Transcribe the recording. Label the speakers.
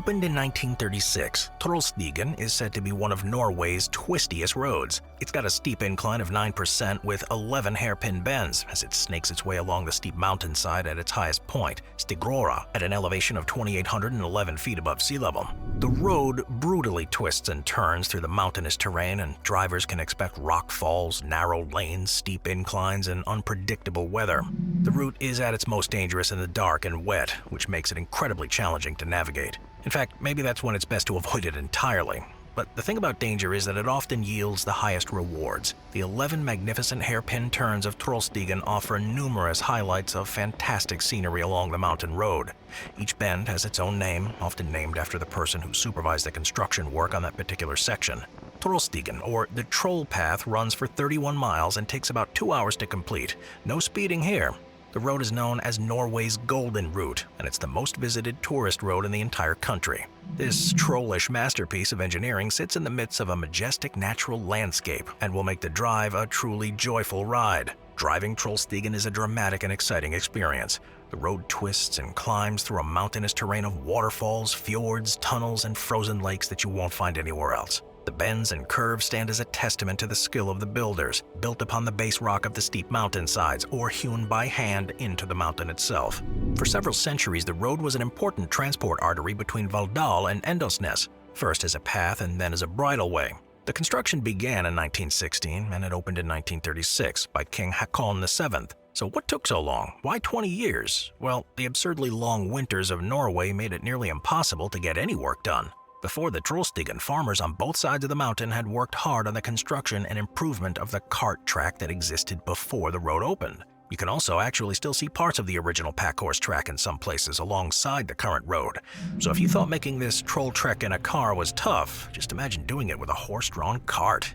Speaker 1: Opened in 1936, Trølstigen is said to be one of Norway's twistiest roads. It's got a steep incline of 9% with 11 hairpin bends as it snakes its way along the steep mountainside at its highest point, Stigrora, at an elevation of 2,811 feet above sea level. The road brutally twists and turns through the mountainous terrain, and drivers can expect rock falls, narrow lanes, steep inclines, and unpredictable weather. The route is at its most dangerous in the dark and wet, which makes it incredibly challenging to navigate. In fact, maybe that's when it's best to avoid it entirely. But the thing about danger is that it often yields the highest rewards. The 11 magnificent hairpin turns of Trølstigen offer numerous highlights of fantastic scenery along the mountain road. Each bend has its own name, often named after the person who supervised the construction work on that particular section. Trølstigen, or the Troll Path, runs for 31 miles and takes about 2 hours to complete. No speeding here. The road is known as Norway's Golden Route, and it's the most visited tourist road in the entire country. This trollish masterpiece of engineering sits in the midst of a majestic natural landscape and will make the drive a truly joyful ride. Driving Trølstigen is a dramatic and exciting experience. The road twists and climbs through a mountainous terrain of waterfalls, fjords, tunnels, and frozen lakes that you won't find anywhere else. The bends and curves stand as a testament to the skill of the builders, built upon the base rock of the steep mountainsides or hewn by hand into the mountain itself. For several centuries, the road was an important transport artery between Valldal and Endosnes, first as a path and then as a bridleway. The construction began in 1916 and it opened in 1936 by King Haakon VII. So what took so long? Why 20 years? Well, the absurdly long winters of Norway made it nearly impossible to get any work done. Before the Trølstigen, farmers on both sides of the mountain had worked hard on the construction and improvement of the cart track that existed before the road opened. You can also actually still see parts of the original packhorse track in some places alongside the current road. So if you thought making this troll trek in a car was tough, just imagine doing it with a horse-drawn cart.